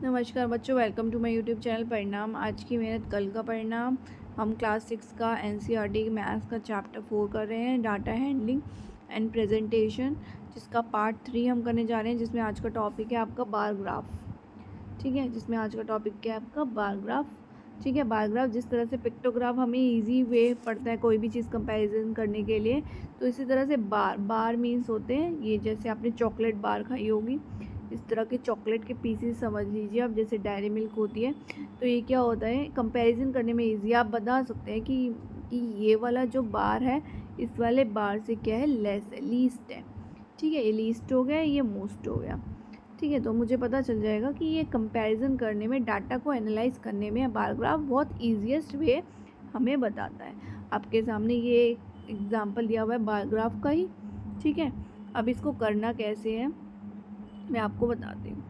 नमस्कार बच्चों, welcome to my YouTube channel परिणाम। आज की मेहनत कल का परिणाम। हम क्लास 6 का एनसीईआरटी मैथ्स का चैप्टर 4 कर रहे हैं, डाटा हैंडलिंग एंड प्रेजेंटेशन, जिसका पार्ट 3 हम करने जा रहे हैं, जिसमें आज का टॉपिक है आपका बार ग्राफ। ठीक है, जिसमें आज का टॉपिक क्या है आपका बार ग्राफ। ठीक है, बार ग्राफ जिस तरह से पिक्टोग्राफ हमें इजी वे पड़ता है कोई भी चीज़ कंपैरिजन करने के लिए, तो इसी तरह से बार मीन्स होते हैं ये, जैसे आपने चॉकलेट बार खाई होगी, इस तरह के चॉकलेट के पीसेस समझ लीजिए आप, जैसे डायरी मिल्क होती है। तो ये क्या होता है, कंपैरिजन करने में ईजी। आप बता सकते हैं कि ये वाला जो बार है इस वाले बार से क्या है, लेस है, लीस्ट है। ठीक है, ये लीस्ट हो गया, ये मोस्ट हो गया। ठीक है, तो मुझे पता चल जाएगा कि ये कंपैरिजन करने में, डाटा को एनालाइज करने में बार ग्राफ बहुत ईजीएस्ट वे हमें बताता है। आपके सामने ये एग्जांपल दिया हुआ है बार ग्राफ का ही। ठीक है, अब इसको करना कैसे है मैं आपको बताती हूँ।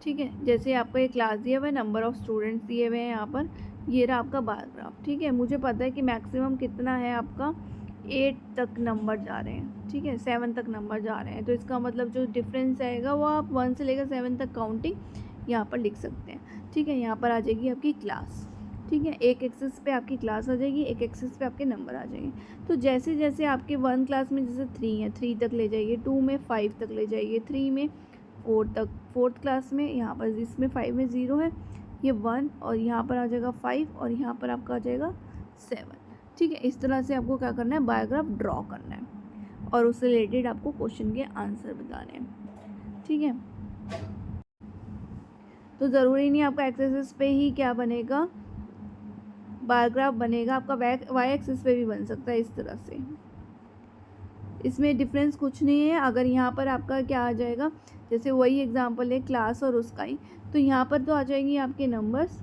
ठीक है, जैसे आपका ये क्लास दिया हुआ है, नंबर ऑफ़ स्टूडेंट्स दिए हुए हैं यहाँ पर, ये रहा आपका बार ग्राफ। ठीक है, मुझे पता है कि मैक्सिमम कितना है आपका, 8 तक नंबर जा रहे हैं। ठीक है, 7 तक नंबर जा रहे हैं, तो इसका मतलब जो डिफरेंस आएगा वो आप 1 से लेकर 7 तक काउंटिंग यहाँ पर लिख सकते हैं। ठीक है, यहाँ पर आ जाएगी आपकी क्लास। ठीक है, एक एक्सिस पे आपकी क्लास आ जाएगी, एक एक्सिस पे आपके नंबर आ जाएंगे। तो जैसे जैसे आपके 1 क्लास में जैसे 3 है, 3 तक ले जाइए, 2 में 5 तक ले जाइए, 3 में 4 तक, 4th क्लास में यहाँ पर इसमें 5 में 0 है, ये 1, और यहाँ पर आ जाएगा 5, और यहाँ पर आपका आ जाएगा 7। ठीक है, इस तरह से आपको क्या करना है, बायोग्राफ ड्रॉ करना है, और उससे रिलेटेड आपको क्वेश्चन के आंसर बताने हैं। ठीक है, तो ज़रूरी नहीं आपका एक्सेस पे ही क्या बनेगा, बायोग्राफ बनेगा, आपका वाई एक्सिस पे भी बन सकता है इस तरह से। इसमें डिफरेंस कुछ नहीं है। अगर यहाँ पर आपका क्या आ जाएगा, जैसे वही एग्जांपल है क्लास और उसका ही, तो यहाँ पर तो आ जाएंगी आपके नंबर्स,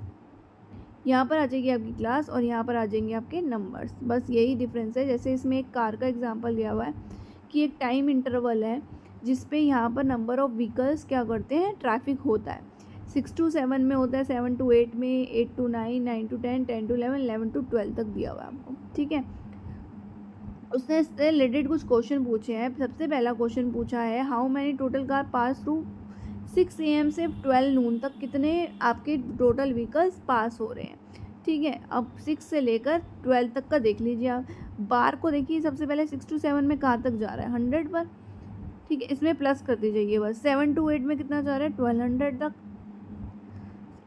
यहाँ पर आ जाएगी आपकी क्लास, और यहाँ पर आ जाएंगे आपके नंबर्स। बस यही डिफरेंस है। जैसे इसमें एक कार का एग्जांपल दिया हुआ है कि एक टाइम इंटरवल है जिस पे यहाँ पर नंबर ऑफ़ व्हीकल्स क्या करते हैं, ट्रैफिक होता है। 6 to 7 में होता है, 7 to 8 में, 8 to 9, 9 to 10, 10 to 11, 11 to 12 तक दिया हुआ है आपको। ठीक है, उसने इससे रिलेटेड कुछ क्वेश्चन पूछे हैं। सबसे पहला क्वेश्चन पूछा है, how many total car pass through 6 AM से 12 नून तक, कितने आपके टोटल व्हीकल्स पास हो रहे हैं। ठीक है, अब 6 से लेकर 12 तक का देख लीजिए आप। बार को देखिए, सबसे पहले 6 to 7 में कहाँ तक जा रहा है, 100 पर। ठीक है, इसमें प्लस कर दीजिए बस। 7 to 8 में कितना जा रहा है, 1200 तक।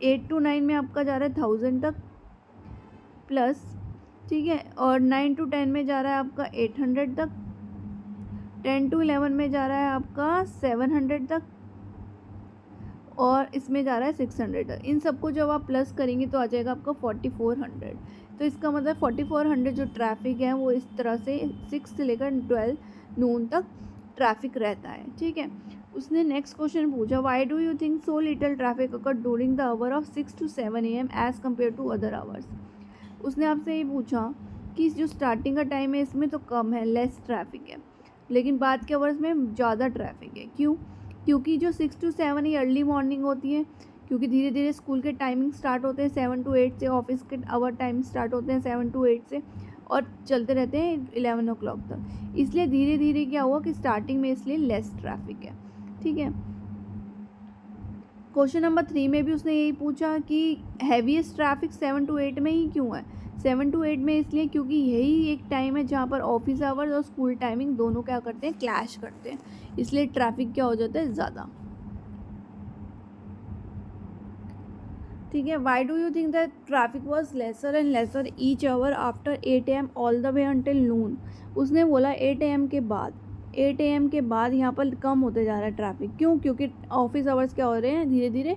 8 to 9 में आपका जा रहा है 1000 तक प्लस। ठीक है, और 9 to 10 में जा रहा है आपका 800 तक। 10 to 11 में जा रहा है आपका 700 तक, और इसमें जा रहा है 600 तक। इन सबको जब आप प्लस करेंगे तो आ जाएगा आपका 4400। तो इसका मतलब 4400 जो ट्रैफिक है वो इस तरह से 6 से लेकर 12 नून तक ट्रैफिक रहता है। ठीक है, उसने नेक्स्ट क्वेश्चन पूछा, why do you think so little traffic occur during the hour of 6 to 7 AM as compared to other hours. उसने आपसे ये पूछा कि जो स्टार्टिंग का टाइम है इसमें तो कम है, लेस ट्रैफिक है, लेकिन बाद के आवर्स में ज़्यादा ट्रैफिक है। क्यों? क्योंकि जो 6 to 7 ये अर्ली मॉर्निंग होती है, क्योंकि धीरे धीरे स्कूल के टाइमिंग स्टार्ट होते हैं 7 to 8 से, ऑफिस के आवर टाइम स्टार्ट होते हैं 7 to 8 से, और चलते रहते हैं 11 o'clock तक। इसलिए धीरे धीरे क्या हुआ कि स्टार्टिंग में इसलिए लेस ट्रैफिक है। ठीक है, क्वेश्चन नंबर 3 में भी उसने यही पूछा कि हैवीएस्ट ट्रैफिक 7 to 8 में ही क्यों है। 7 to 8 में इसलिए क्योंकि यही एक टाइम है जहाँ पर ऑफिस आवर्स और स्कूल टाइमिंग दोनों क्या करते हैं, क्लैश करते हैं, इसलिए ट्रैफिक क्या हो जाता है, ज़्यादा। ठीक है, why do you think that traffic was lesser and lesser each hour after 8 AM all the way until noon. उसने बोला 8 AM के बाद, 8 AM के बाद यहाँ पर कम होते जा रहा है ट्रैफिक। क्यों? क्योंकि ऑफिस आवर्स क्या हो रहे हैं, धीरे धीरे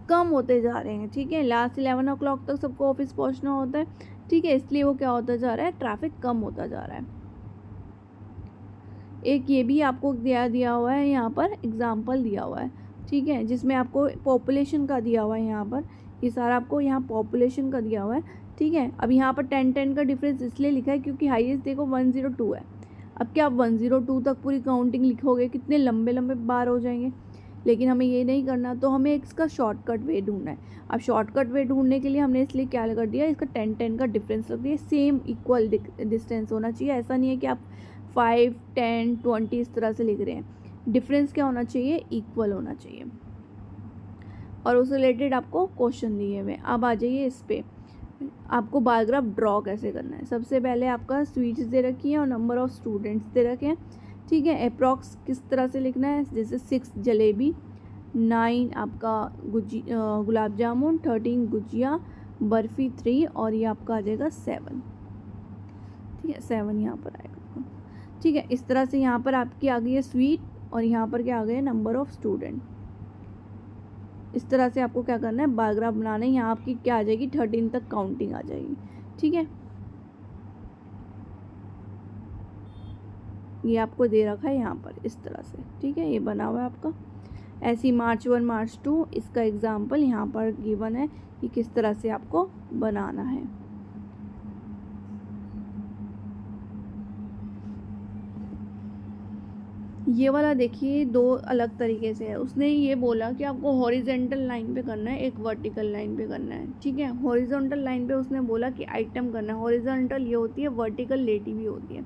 कम होते जा रहे हैं। ठीक है, लास्ट 11 o'clock तक सबको ऑफिस पहुँचना होता है। ठीक है, इसलिए वो क्या होता जा रहा है, ट्रैफिक कम होता जा रहा है। एक ये भी आपको दिया हुआ है, यहाँ पर एग्जाम्पल दिया हुआ है। ठीक है, जिसमें आपको पॉपुलेशन का दिया हुआ है, यहाँ पर ये सारा आपको यहाँ पॉपुलेशन का दिया हुआ है। ठीक है, अब यहाँ पर 10-10 का डिफरेंस इसलिए लिखा है क्योंकि हाईएस्ट देखो 102 है। अब क्या आप 102 तक पूरी काउंटिंग लिखोगे, कितने लंबे लंबे बार हो जाएंगे। लेकिन हमें ये नहीं करना, तो हमें इसका शॉर्टकट वे ढूंढना है। अब शॉर्टकट वे ढूंढने के लिए हमने इसलिए क्या कर दिया, इसका 10-10 का डिफरेंस रख दिया। सेम इक्वल डिस्टेंस होना चाहिए, ऐसा नहीं है कि आप 5, 10, 20 इस तरह से लिख रहे हैं। डिफरेंस क्या होना चाहिए, इक्वल होना चाहिए। और उससे रिलेटेड आपको क्वेश्चन दिए हुए। अब आ जाइए इस पे, आपको बार ग्राफ ड्रॉ कैसे करना है। सबसे पहले आपका स्वीट्स दे रखी है और नंबर ऑफ़ स्टूडेंट्स दे रखे हैं, ठीक है। अप्रॉक्स किस तरह से लिखना है, जैसे 6 जलेबी, 9 आपका गुलाब जामुन, 13 गुजिया, बर्फ़ी 3 और ये आपका आ जाएगा 7, ठीक है। 7 यहाँ पर आएगा, ठीक है। इस तरह से यहाँ पर आपकी आ गई है स्वीट और यहाँ पर क्या आ गया है, नंबर ऑफ़ स्टूडेंट। इस तरह से आपको क्या करना है, बार ग्राफ बनाना है। यहाँ आपकी क्या आ जाएगी, 13 तक काउंटिंग आ जाएगी, ठीक है। ये आपको दे रखा है यहाँ पर इस तरह से, ठीक है। ये बना हुआ है आपका ऐसी मार्च 1 मार्च 2, इसका एग्जाम्पल यहाँ पर गिवन है कि किस तरह से आपको बनाना है। ये वाला देखिए 2 अलग तरीके से है। उसने ये बोला कि आपको हॉरिजेंटल लाइन पे करना है, एक वर्टिकल लाइन पे करना है, ठीक है। हॉरिजॉन्टल लाइन पे उसने बोला कि आइटम करना है। हॉरिजॉन्टल ये होती है, वर्टिकल लेटी भी होती है।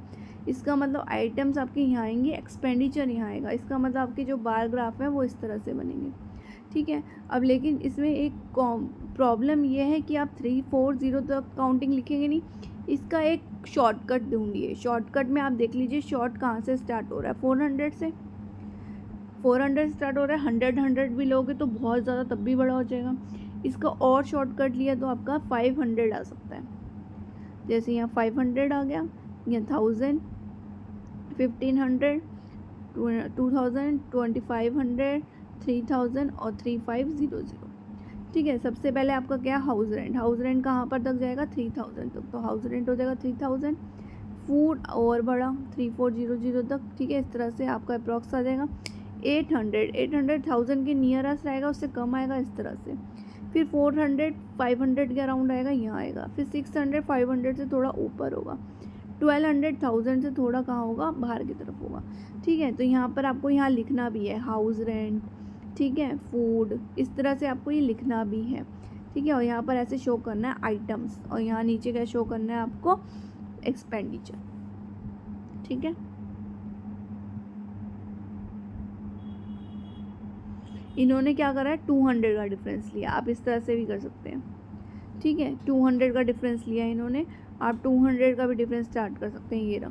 इसका मतलब आइटम्स आपके यहाँ आएंगे, एक्सपेंडिचर यहाँ आएगा। इसका मतलब आपके जो बार ग्राफ है वो इस तरह से बनेंगे, ठीक है। अब लेकिन इसमें एक प्रॉब्लम ये है कि आप 3 4 0 तक काउंटिंग लिखेंगे नहीं, इसका एक शॉर्टकट ढूंढिए। शॉर्टकट में आप देख लीजिए शॉर्ट कहाँ से स्टार्ट हो रहा है, 400 से। 400 स्टार्ट हो रहा है, 100 भी लोगे तो बहुत ज़्यादा तब भी बड़ा हो जाएगा। इसका और शॉर्टकट लिया तो आपका 500 आ सकता है। जैसे यहाँ 500 आ गया, यहाँ 1000, 1500, 2000, 2500, 3000 और 3500, ठीक है। सबसे पहले आपका क्या, हाउस रेंट। हाउस रेंट कहाँ पर तक जाएगा, 3000 तक, तो हाउस रेंट हो जाएगा 3000। फूड और बड़ा 3400 तक, ठीक है। इस तरह से आपका अप्रॉक्स आ जाएगा 800, 800,000 के नियरेस्ट आएगा, उससे कम आएगा इस तरह से। फिर 400 500 के अराउंड आएगा, यहाँ आएगा। फिर 600 500 से थोड़ा ऊपर होगा। 1200 1000 से थोड़ा कहाँ होगा, बाहर की तरफ होगा, ठीक है। तो यहाँ पर आपको यहाँ लिखना भी है हाउस रेंट, ठीक है, फूड, इस तरह से आपको ये लिखना भी है, ठीक है। और यहाँ पर ऐसे शो करना है आइटम्स, और यहाँ नीचे क्या शो करना है आपको, एक्सपेंडिचर, ठीक है। इन्होंने क्या करा है, 200 का डिफरेंस लिया। आप इस तरह से भी कर सकते हैं, ठीक है। 200 का डिफरेंस लिया इन्होंने, आप 200 का भी डिफरेंस स्टार्ट कर सकते हैं। ये रहा,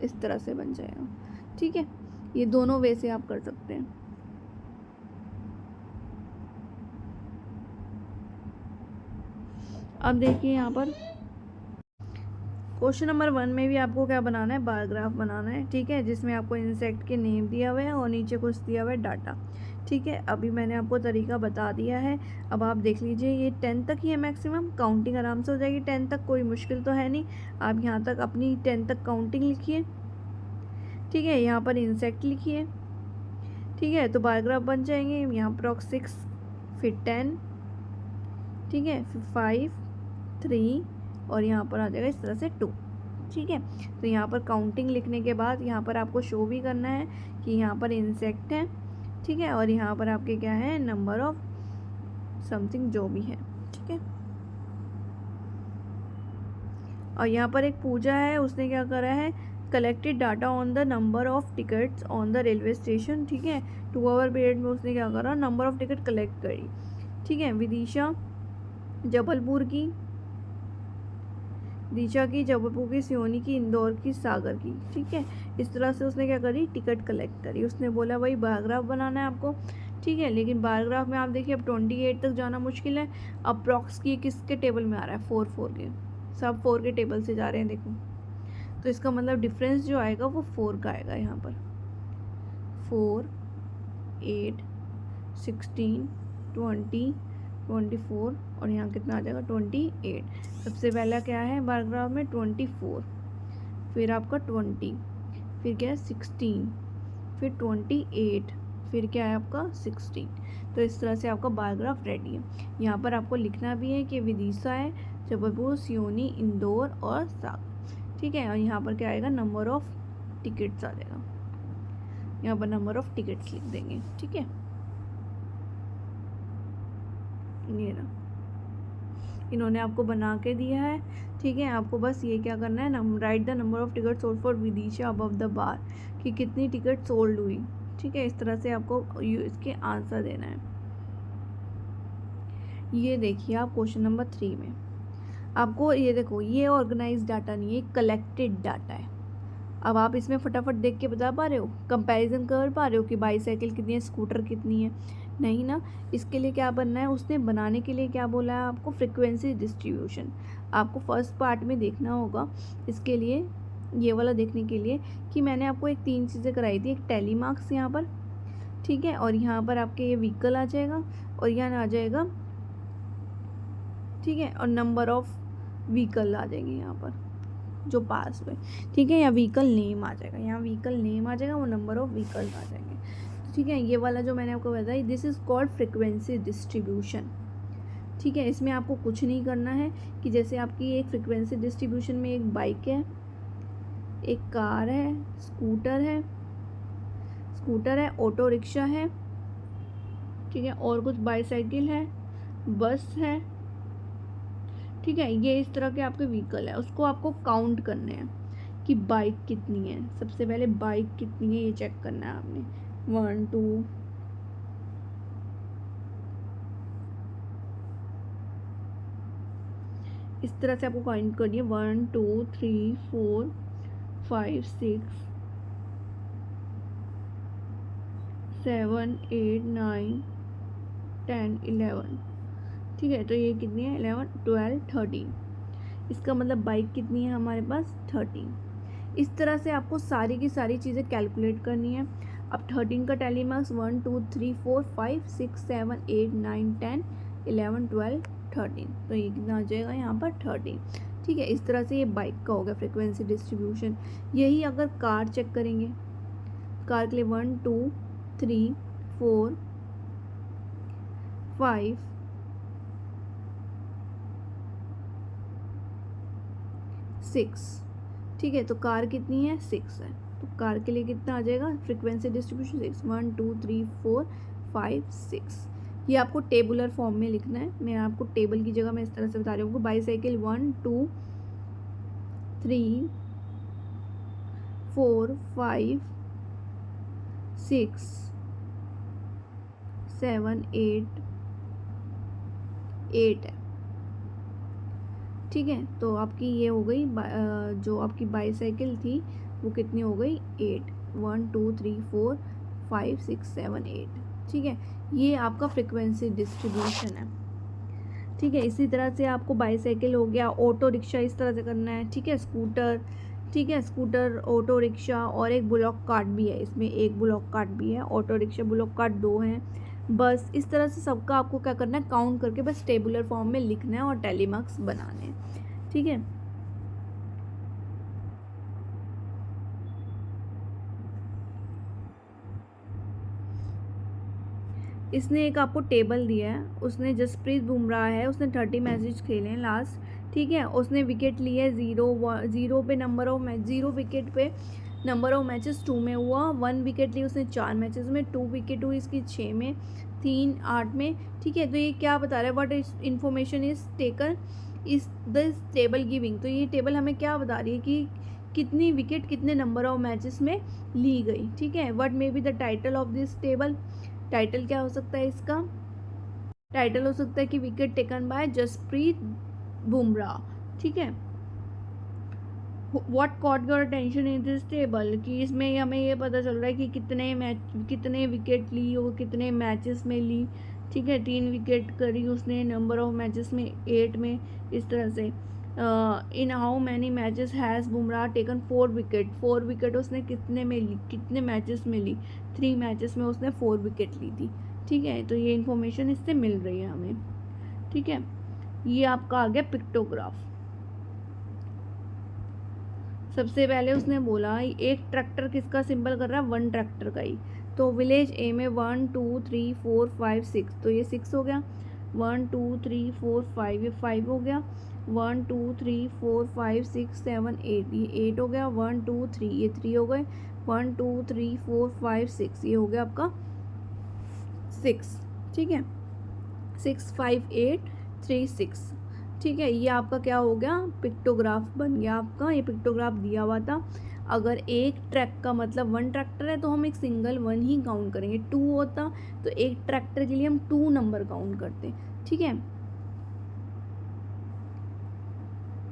इस तरह से बन जाएगा, ठीक है। ये दोनों वे से आप कर सकते हैं। अब देखिए यहाँ पर क्वेश्चन नंबर 1 में भी आपको क्या बनाना है, बार ग्राफ बनाना है, ठीक है। जिसमें आपको इंसेक्ट के नेम दिया हुआ है और नीचे कुछ दिया हुआ है डाटा, ठीक है। अभी मैंने आपको तरीका बता दिया है। अब आप देख लीजिए, ये 10 तक ही है मैक्सिमम, काउंटिंग आराम से हो जाएगी 10 तक, कोई मुश्किल तो है नहीं। आप यहाँ तक अपनी 10 तक काउंटिंग लिखिए, ठीक है। यहाँ पर इंसेक्ट लिखिए, ठीक है। तो बार ग्राफ बन जाएंगे। यहाँ अप्रॉक्स 6, फिर 10, ठीक है, फिर 5 3 और यहाँ पर आ जाएगा इस तरह से 2, ठीक है। तो यहाँ पर काउंटिंग लिखने के बाद यहाँ पर आपको शो भी करना है कि यहाँ पर इंसेक्ट है, ठीक है। और यहाँ पर आपके क्या है, नंबर ऑफ समथिंग जो भी है, ठीक है। और यहाँ पर एक पूजा है, उसने क्या करा है, collected data on the number of tickets on the railway station, ठीक है। 2 आवर पीरियड में उसने क्या करा, नंबर ऑफ टिकट कलेक्ट करी, ठीक है। विदिशा जबलपुर की, दिशा की जबलपुर की, सियोनी की इंदौर की, सागर की, ठीक है। इस तरह से उसने क्या करी, टिकट कलेक्ट करी। उसने बोला वही बार ग्राफ बनाना है आपको, ठीक है। लेकिन बार ग्राफ में आप देखिए अब 28 तक जाना मुश्किल है। अप्रॉक्स की किसके टेबल में आ रहा है, 4 4 के, सब 4 के टेबल से जा रहे हैं, देखो। तो इसका मतलब डिफरेंस जो आएगा वो 4 का आएगा। यहाँ पर 4 8 16 20 24 और यहाँ कितना आ जाएगा, 28। सबसे पहला क्या है बार ग्राफ में, 24, फिर आपका 20, फिर क्या है 16, फिर 28, फिर क्या है आपका 16। तो इस तरह से आपका बार ग्राफ रेडी है। यहाँ पर आपको लिखना भी है कि विदिशा है, जबलपुर, सियोनी, इंदौर और सागर, ठीक है। और यहाँ पर क्या आएगा, नंबर ऑफ टिकट्स आ जाएगा। यहाँ पर नंबर ऑफ टिकट्स लिख देंगे, ठीक है। ये ना इन्होंने आपको बना के दिया है, ठीक है। आपको बस ये क्या करना है, right the number of ticket sold for Vidisha above the bar, कि कितनी टिकट सोल्ड हुई, ठीक है। इस तरह से आपको इसके आंसर देना है। ये देखिए आप क्वेश्चन नंबर 3 में आपको ये देखो, ये ऑर्गेनाइज डाटा नहीं है, कलेक्टेड डाटा है। अब आप इसमें फटाफट देख के बता पा रहे हो, कंपैरिजन कर पा रहे हो कि बाईसाइकिल कितनी है, स्कूटर कितनी है? नहीं ना। इसके लिए क्या बनना है, उसने बनाने के लिए क्या बोला है आपको, फ्रिक्वेंसी डिस्ट्रीब्यूशन। आपको फर्स्ट पार्ट में देखना होगा इसके लिए, ये वाला देखने के लिए कि मैंने आपको एक 3 चीज़ें कराई थी। एक टैली मार्क्स यहाँ पर, ठीक है, और यहाँ पर आपके ये व्हीकल आ जाएगा और यहाँ आ जाएगा, ठीक है, और नंबर ऑफ व्हीकल आ जाएंगे यहाँ पर जो पास हुए, ठीक है, या व्हीकल नेम आ जाएगा, यहाँ व्हीकल नेम आ जाएगा, वो नंबर ऑफ व्हीकल्स आ जाएंगे, ठीक है। ये वाला जो मैंने आपको बताया, this is called frequency distribution, ठीक है। इसमें आपको कुछ नहीं करना है कि जैसे आपकी एक फ्रिक्वेंसी डिस्ट्रीब्यूशन में एक बाइक है, एक कार है, स्कूटर है, ऑटो रिक्शा है, ठीक है, और कुछ बाईसाइकिल है, बस है, ठीक है। ये इस तरह के आपके व्हीकल है, उसको आपको काउंट करने हैं कि बाइक कितनी है। सबसे पहले बाइक कितनी है ये चेक करना है आपने, 1 2 इस तरह से आपको काउंट करनी है, 1 2 3 4 5 6 7 8 9 10 11, ठीक है। तो ये कितनी है, 11 12 13, इसका मतलब बाइक कितनी है हमारे पास, 13। इस तरह से आपको सारी की सारी चीज़ें कैलकुलेट करनी है। अब 13 का टैली मार्क्स 1 2 3 4 5 6 7 8 9 10 11 12 13, तो ये कितना आ जाएगा यहाँ पर 13, ठीक है। इस तरह से ये बाइक का हो गया फ्रिक्वेंसी डिस्ट्रीब्यूशन। यही अगर कार चेक करेंगे, कार के लिए 1 2 3 4 5 6, ठीक है, तो कार कितनी है, 6 है, तो कार के लिए कितना आ जाएगा फ्रिक्वेंसी डिस्ट्रीब्यूशन 6, 1 2 3 4 5 6। ये आपको टेबुलर फॉर्म में लिखना है, मैं आपको टेबल की जगह मैं इस तरह से बता रही हूँ। बाईसाइकिल 1 2 3 4 5 6 7 8 8 है, ठीक है। तो आपकी ये हो गई जो आपकी बाईसाइकिल थी वो कितनी हो गई, 8, 1 2 3 4 5 6 7 8, ठीक है। ये आपका फ्रिक्वेंसी डिस्ट्रीब्यूशन है, ठीक है। इसी तरह से आपको बाईसाइकिल हो गया, ऑटो रिक्शा इस तरह से करना है, ठीक है, स्कूटर, ठीक है, स्कूटर, ऑटो रिक्शा, और एक ब्लॉक कार्ट भी है, इसमें एक ब्लॉक कार्ट भी है, ऑटो रिक्शा ब्लॉक कार्ट 2 हैं, बस इस तरह से सबका आपको क्या करना है, काउंट करके बस टेबुलर फॉर्म में लिखना है और टैली मार्क्स बनाने हैं, ठीक है। इसने एक आपको टेबल दिया है, उसने जसप्रीत बुमराह है, उसने 30 मैचेस खेले हैं लास्ट, ठीक है, उसने विकेट लिए 0 पे नंबर ऑफ मैच, 0 विकेट पे नंबर ऑफ मैचेस 2 में हुआ, 1 विकेट ली उसने 4 मैचेस में, 2 विकेट हुई इसकी 6 में, 3 8 में, ठीक है। तो ये क्या बता रहा है, what is information is taken इस दिस टेबल गिविंग, तो ये टेबल हमें क्या बता रही है कि कितनी विकेट कितने नंबर ऑफ मैचेस में ली गई, ठीक है। What may be the title of this table, title क्या हो सकता है इसका, टाइटल हो सकता है कि wicket taken by Jasprit Bumrah, ठीक है। What caught your attention in this table, कि इसमें हमें ये पता चल रहा है कि कितने विकेट ली और कितने मैचेस में ली, ठीक है। 3 विकेट करी उसने, नंबर ऑफ मैचेस में 8 में, इस तरह से। In how many matches has Bumrah taken 4 wicket, 4 wicket उसने कितने में ली, कितने मैचेस में ली, 3 मैचेस में उसने 4 विकेट ली थी, ठीक है। तो ये इन्फॉर्मेशन इससे मिल रही है हमें, ठीक है। ये आपका आ गया पिक्टोग्राफ। सबसे पहले उसने बोला एक ट्रैक्टर किसका सिंबल कर रहा है, 1 ट्रैक्टर का ही, तो विलेज ए में 1 2 3 4 5 6, तो ये 6 हो गया, 1 2 3 4 5 ये 5 हो गया, 1 2 3 4 5 6 7 8 ये 8 हो गया, 1 2 3 ये 3 हो गए, 1 2 3 4 5 6 ये हो गया आपका 6, ठीक है, 6 5 8 3 6, ठीक है। ये आपका क्या हो गया, पिक्टोग्राफ बन गया आपका, ये पिक्टोग्राफ दिया हुआ था। अगर एक ट्रैक का मतलब 1 ट्रैक्टर है तो हम एक सिंगल 1 ही काउंट करेंगे, 2 होता तो एक ट्रैक्टर के लिए हम 2 नंबर काउंट करते, ठीक है।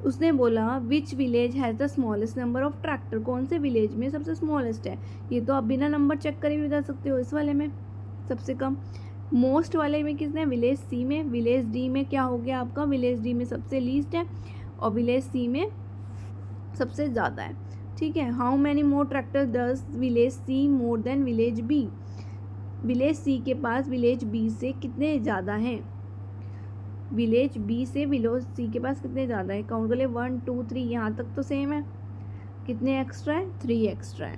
उसने बोला which village has the smallest number of tractor, कौन से विलेज में सबसे स्मॉलेस्ट है। ये तो आप बिना नंबर चेक करे भी बता सकते हो। इस वाले में सबसे कम, मोस्ट वाले में किसने, विलेज सी में। विलेज डी में क्या हो गया आपका, विलेज डी में सबसे लीस्ट है और विलेज सी में सबसे ज़्यादा है। ठीक है, how many more tractor does village C more than village B, village C के पास विलेज बी से कितने ज़्यादा हैं, विलेज बी से विलेज सी के पास कितने ज़्यादा है। काउंट कर ले, 1 2 3, यहाँ तक तो सेम है, कितने एक्स्ट्रा है, 3 एक्स्ट्रा है।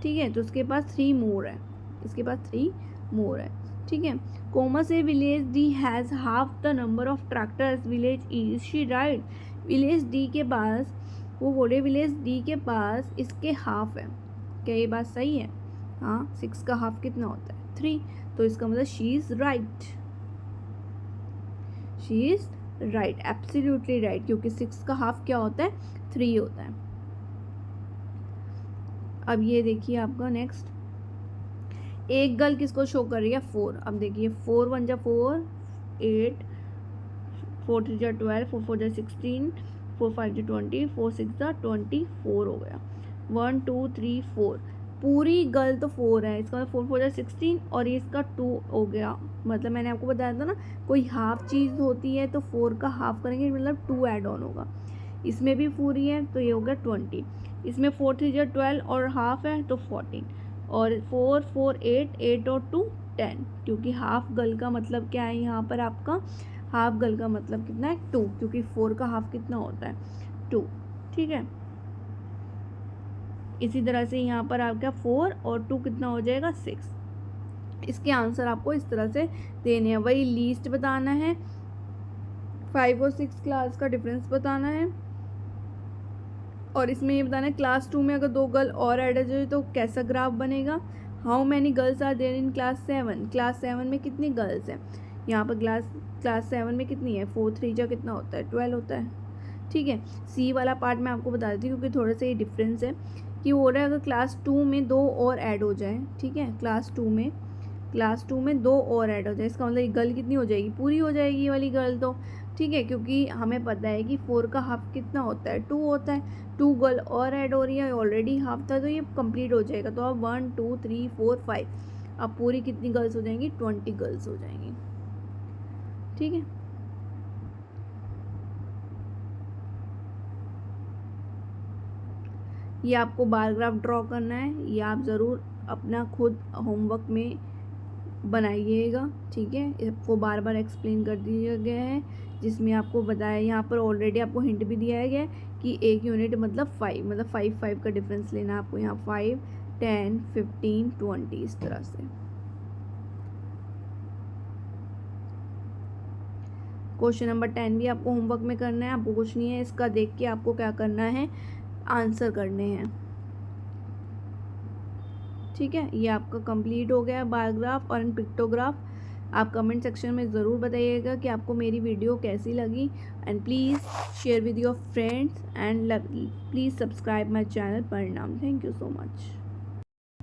ठीक है, तो उसके पास 3 मोर है, इसके पास 3 मोर है। ठीक है, कोमा से village D has half the number of tractors village E, is she write. Village D के पास, वो बोले विलेज डी के पास इसके हाफ है, क्या ये बात सही है। हाँ, 6 का हाफ कितना होता है, 3, तो इसका मतलब she is right, she is right, absolutely right, क्योंकि 6 का हाफ क्या होता है, 3 होता है। अब ये देखिए आपका नेक्स्ट, एक गर्ल किसको शो कर रही है, 4। अब देखिए 4 1 जा 4, 8, 4 3 जा 12, 4 4 जा 16, 4 5 जा 20, 4 6 जा 24 हो गया। 1 2 3 4, पूरी गर्ल तो 4 है, इसका 4 4 जा 16 और ये इसका 2 हो गया। मतलब मैंने आपको बताया था ना, कोई हाफ चीज़ होती है तो 4 का हाफ करेंगे मतलब 2 ऐड ऑन होगा। इसमें भी पूरी है तो ये हो गया 20, इसमें 4 3 जा 12 और हाफ है तो 14, और 4 4 8, 8 और 2 10, क्योंकि हाफ गर्ल का मतलब क्या है यहाँ पर आपका, हाफ गर्ल का मतलब कितना है, 2, क्योंकि 4 का हाफ कितना होता है, 2। ठीक है, इसी तरह से यहाँ पर आपका 4 और 2 कितना हो जाएगा, 6। इसके आंसर आपको इस तरह से देने हैं, वही लीस्ट बताना है, 5 और 6 क्लास का डिफरेंस बताना है, और इसमें ये बताना है क्लास 2 में अगर 2 गर्ल और ऐड हो जाए तो कैसा ग्राफ बनेगा। How many girls are there in class 7, class 7 में कितनी गर्ल्स हैं, यहाँ पर क्लास 7 में कितनी है, 4 3 जा कितना होता है, 12 होता है। ठीक है, सी वाला पार्ट मैं आपको बता देती हूँ क्योंकि थोड़ा सा ये डिफरेंस है कि हो रहा है अगर क्लास 2 में 2 और ऐड हो जाए। ठीक है, क्लास 2 में 2 और ऐड हो जाए, इसका मतलब ये गर्ल कितनी हो जाएगी, पूरी हो जाएगी ये वाली गर्ल तो। ठीक है, क्योंकि हमें पता है कि 4 का हाफ कितना होता है, 2 होता है, 2 गर्ल और ऐड हो रही है, ऑलरेडी हाफ था तो ये कंप्लीट हो जाएगा। तो अब 1 2 3 4 5, अब पूरी कितनी गर्ल्स हो जाएंगी, 20 गर्ल्स हो जाएंगी। ठीक है, ये आपको बार ग्राफ ड्रॉ करना है, ये आप ज़रूर अपना खुद होमवर्क में बनाइएगा। ठीक है, इसको बार बार एक्सप्लेन कर दिया गया है, जिसमें आपको बताया, यहाँ पर ऑलरेडी आपको हिंट भी दिया गया है कि एक यूनिट मतलब 5, मतलब 5 5 का डिफरेंस लेना है आपको, यहाँ 5 10 15 20 इस तरह से। क्वेश्चन नंबर 10 भी आपको होमवर्क में करना है, आपको कुछ नहीं है, इसका देख के आपको क्या करना है, आंसर करने हैं। ठीक है, ये आपका कंप्लीट हो गया बार ग्राफ और पिक्टोग्राफ। आप कमेंट सेक्शन में ज़रूर बताइएगा कि आपको मेरी वीडियो कैसी लगी, and please share with your friends and please subscribe my channel Parinam. Thank you so much.